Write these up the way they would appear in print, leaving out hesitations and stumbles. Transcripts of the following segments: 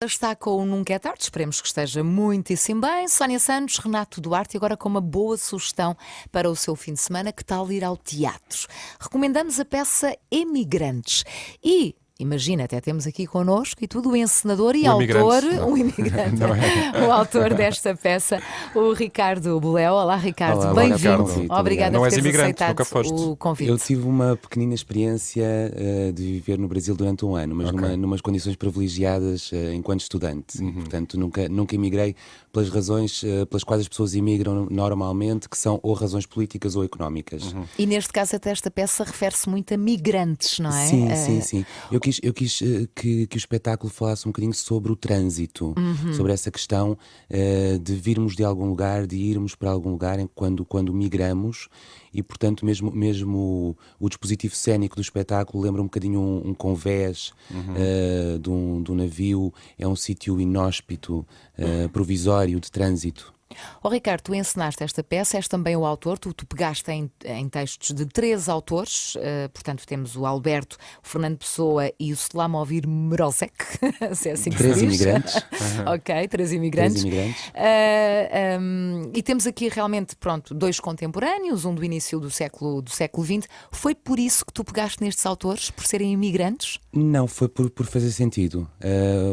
Está com o Nunca é Tarde, esperemos que esteja muitíssimo bem. Sónia Santos, Renato Duarte, e agora com uma boa sugestão para o seu fim de semana, que tal ir ao teatro? Recomendamos a peça Emigrantes e... imagina, até temos aqui connosco e tudo o encenador e autor, um imigrante, o autor desta peça, o Ricardo Boleo. Olá, Ricardo, bem-vindo. Obrigada por teres aceitado o convite. Eu tive uma pequenina experiência de viver no Brasil durante um ano, mas numas condições privilegiadas enquanto estudante. Portanto, nunca emigrei pelas razões pelas quais as pessoas imigram normalmente, que são ou razões políticas ou económicas. E neste caso até esta peça refere-se muito a migrantes, não é? Sim. Eu quis que o espetáculo falasse um bocadinho sobre o trânsito, sobre essa questão de virmos de algum lugar, de irmos para algum lugar quando migramos. E, portanto, mesmo o dispositivo cênico do espetáculo lembra um bocadinho um convés de um navio. É um sítio inóspito, provisório de trânsito. Ricardo, tu encenaste esta peça, és também o autor, tu pegaste em textos de 3 autores, portanto temos o Alberto, o Fernando Pessoa e o Selamovir Morozek, se é assim que se diz. 3 imigrantes. Ok, 3 imigrantes. 3 imigrantes. E temos aqui realmente, 2 contemporâneos, um do início do século XX. Foi por isso que tu pegaste nestes autores, por serem imigrantes? Não, foi por fazer sentido.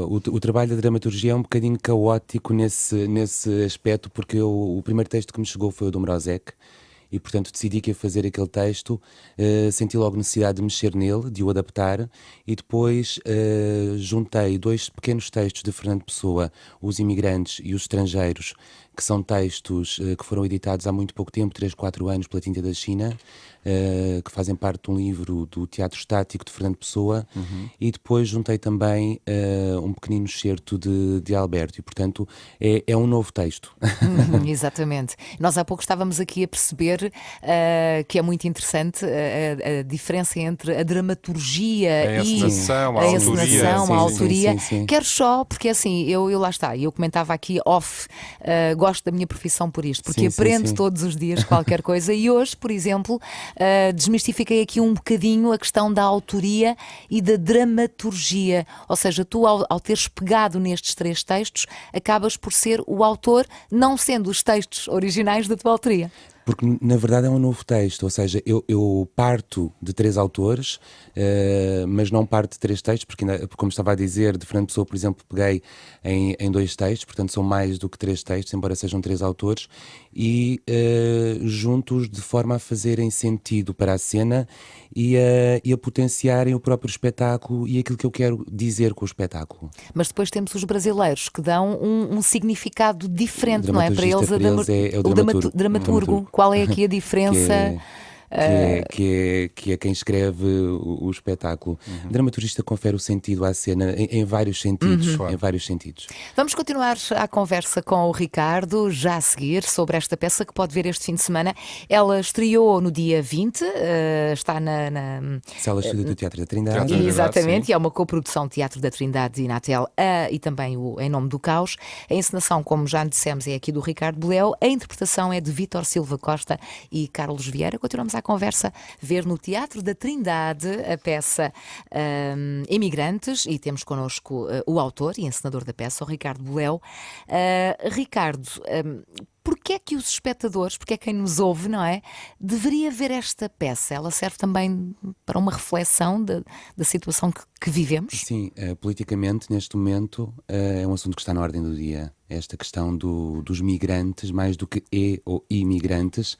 O trabalho da dramaturgia é um bocadinho caótico nesse aspecto, porque o primeiro texto que me chegou foi o do Morozek e, portanto, decidi que ia fazer aquele texto, senti logo necessidade de mexer nele, de o adaptar, e depois juntei 2 pequenos textos de Fernando Pessoa, Os Imigrantes e os Estrangeiros, que são textos que foram editados há muito pouco tempo, 3, 4 anos, pela Tinta da China, que fazem parte de um livro do Teatro Estático de Fernando Pessoa, e depois juntei também um pequenino excerto de Alberto, e portanto é um novo texto. Exatamente. Nós há pouco estávamos aqui a perceber que é muito interessante a diferença entre a dramaturgia e a autoria. Sim. Quero só, porque assim, eu lá está, eu comentava aqui off, gosto da minha profissão por isto, porque aprendo todos os dias qualquer coisa, e hoje, por exemplo, desmistifiquei aqui um bocadinho a questão da autoria e da dramaturgia, ou seja, tu ao teres pegado nestes 3 textos, acabas por ser o autor, não sendo os textos originais da tua autoria. Porque, na verdade, é um novo texto, ou seja, eu parto de 3 autores, mas não parto de 3 textos, porque, como estava a dizer, de Fernando Pessoa, por exemplo, peguei em 2 textos, portanto são mais do que 3 textos, embora sejam 3 autores, e juntos de forma a fazerem sentido para a cena e a potenciarem o próprio espetáculo e aquilo que eu quero dizer com o espetáculo. Mas depois temos os brasileiros, que dão um significado diferente, não é? Para eles é o dramaturgo. Qual é aqui a diferença? Que é quem escreve o espetáculo. O dramaturgista confere o sentido à cena em vários sentidos. Em vários sentidos. Vamos continuar a conversa com o Ricardo já a seguir sobre esta peça que pode ver este fim de semana. Ela estreou no dia 20, está na Sala Estúdio do Teatro da Trindade. Exatamente, e é uma coprodução Teatro da Trindade e Inatel e também Em Nome do Caos. A encenação, como já dissemos, é aqui do Ricardo Boleo. A interpretação é de Vítor Silva Costa e Carlos Vieira. Continuamos a conversa, ver no Teatro da Trindade a peça Imigrantes, e temos connosco o autor e encenador da peça, o Ricardo Boleo. Ricardo, porquê é que os espectadores, porque é quem nos ouve, não é, deveria ver esta peça? Ela serve também para uma reflexão da situação que vivemos? Sim, politicamente, neste momento, é um assunto que está na ordem do dia. Esta questão dos migrantes, mais do que ou imigrantes,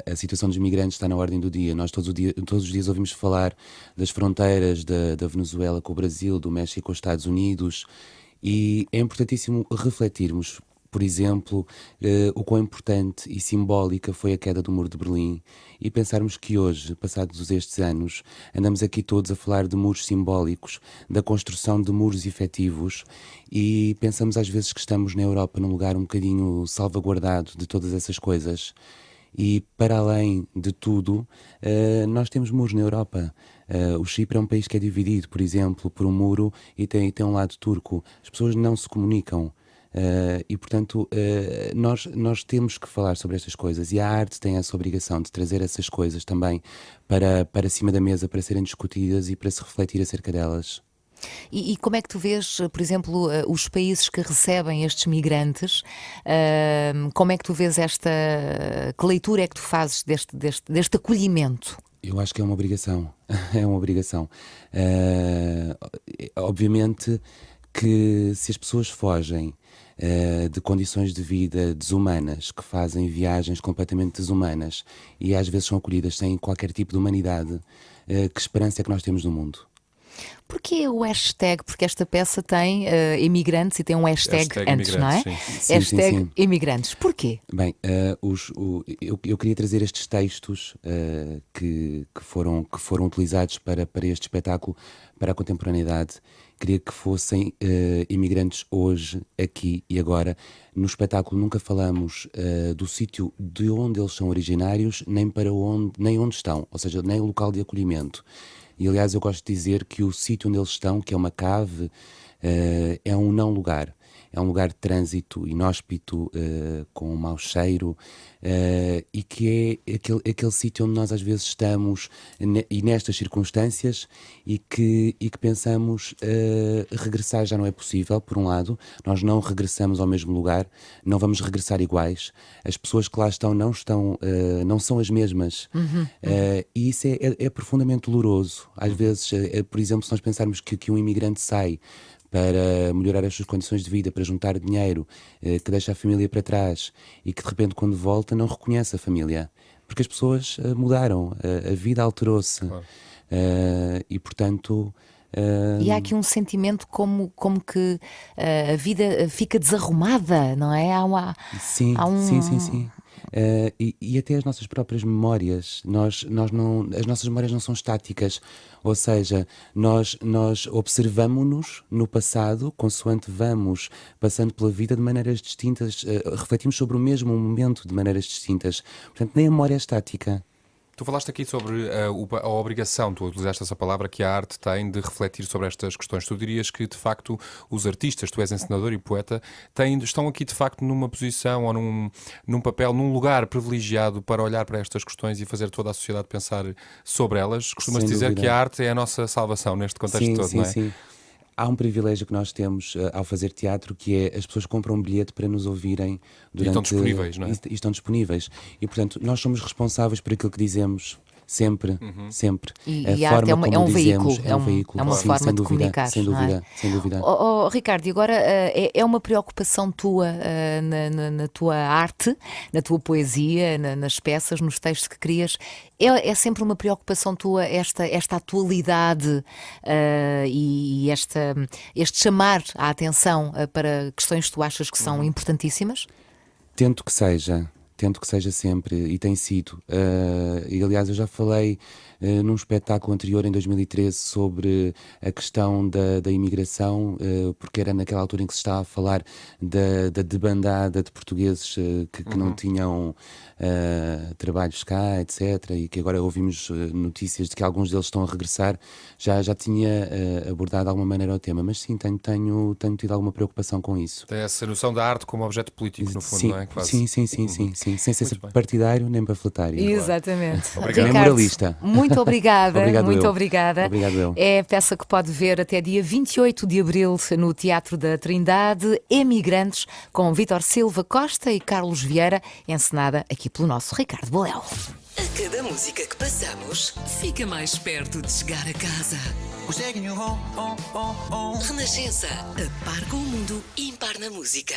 a situação dos migrantes está na ordem do dia. Nós todos os dias ouvimos falar das fronteiras da Venezuela com o Brasil, do México com os Estados Unidos, e é importantíssimo refletirmos, por exemplo, o quão importante e simbólica foi a queda do Muro de Berlim, e pensarmos que hoje, passados estes anos, andamos aqui todos a falar de muros simbólicos, da construção de muros efetivos, e pensamos às vezes que estamos na Europa num lugar um bocadinho salvaguardado de todas essas coisas. E para além de tudo, nós temos muros na Europa. O Chipre é um país que é dividido, por exemplo, por um muro, e tem um lado turco. As pessoas não se comunicam. E portanto nós temos que falar sobre estas coisas, e a arte tem essa obrigação de trazer essas coisas também para cima da mesa, para serem discutidas e para se refletir acerca delas. E como é que tu vês, por exemplo, os países que recebem estes migrantes? Como é que tu vês esta. Que leitura é que tu fazes deste acolhimento? Eu acho que é uma obrigação. É uma obrigação. Obviamente que se as pessoas fogem de condições de vida desumanas, que fazem viagens completamente desumanas e às vezes são acolhidas sem qualquer tipo de humanidade, que esperança é que nós temos no mundo? Porquê o hashtag? Porque esta peça tem imigrantes e tem um hashtag antes, não é? imigrantes, sim. Sim, Hashtag sim, sim. imigrantes. Porquê? Bem, eu queria trazer estes textos que foram utilizados para este espetáculo, para a contemporaneidade. Queria que fossem imigrantes hoje, aqui e agora. No espetáculo nunca falamos do sítio de onde eles são originários, nem onde estão, ou seja, nem o local de acolhimento. E aliás eu gosto de dizer que o sítio onde eles estão, que é uma cave, é um não lugar. É um lugar de trânsito inóspito, com um mau cheiro, e que é aquele sítio onde nós às vezes estamos e nestas circunstâncias e que pensamos regressar já não é possível, por um lado. Nós não regressamos ao mesmo lugar, não vamos regressar iguais. As pessoas que lá estão não são as mesmas. E isso é profundamente doloroso. Às vezes, por exemplo, se nós pensarmos que um imigrante sai para melhorar as suas condições de vida, para juntar dinheiro, que deixa a família para trás e que de repente quando volta não reconhece a família, porque as pessoas mudaram, a vida alterou-se. Claro. E portanto E há aqui um sentimento como que a vida fica desarrumada, não é? sim, Há um. sim, sim, sim. E até as nossas próprias memórias, as nossas memórias não são estáticas, ou seja, nós observamo-nos no passado, consoante vamos passando pela vida de maneiras distintas, refletimos sobre o mesmo momento de maneiras distintas, portanto nem a memória é estática. Tu falaste aqui sobre a obrigação, tu utilizaste essa palavra, que a arte tem de refletir sobre estas questões. Tu dirias que, de facto, os artistas, tu és encenador e poeta, estão aqui, de facto, numa posição ou num papel, num lugar privilegiado para olhar para estas questões e fazer toda a sociedade pensar sobre elas. Costumas Sem dizer dúvida. que a arte é a nossa salvação neste contexto Sim, todo, sim, não é? sim. Há um privilégio que nós temos ao fazer teatro, que é as pessoas compram um bilhete para nos ouvirem durante... estão disponíveis, não é? E estão disponíveis. E, portanto, nós somos responsáveis por aquilo que dizemos sempre, sempre. E a arte é um veículo, é um veículo. é uma Sim, forma sem de dúvida, comunicar, sem não é? dúvida, sem dúvida. Ricardo, e agora é uma preocupação tua na tua arte, na tua poesia, nas peças, nos textos que crias? É sempre uma preocupação tua esta atualidade e este chamar a atenção para questões que tu achas que são importantíssimas? Tento que seja sempre, e tem sido. E aliás, eu já falei num espetáculo anterior, em 2013, sobre a questão da imigração, porque era naquela altura em que se estava a falar da debandada de portugueses que não tinham trabalhos cá, etc. E que agora ouvimos notícias de que alguns deles estão a regressar. Já tinha abordado de alguma maneira o tema, mas sim, tenho tido alguma preocupação com isso. Tem essa noção da arte como objeto político, no fundo, Sim, não é? Quase. sim, sem ser Muito bem. partidário nem panfletário. Exatamente. Obrigado. Nem moralista. Muito obrigada. Obrigado muito eu. obrigada. Obrigado eu. É a peça que pode ver até dia 28 de abril no Teatro da Trindade, Emigrantes, com Vítor Silva Costa e Carlos Vieira, encenada aqui pelo nosso Ricardo Boléu. A cada música que passamos, fica mais perto de chegar a casa. We're taking you home, home, home, home. Renascença, a par com o mundo, impar na música.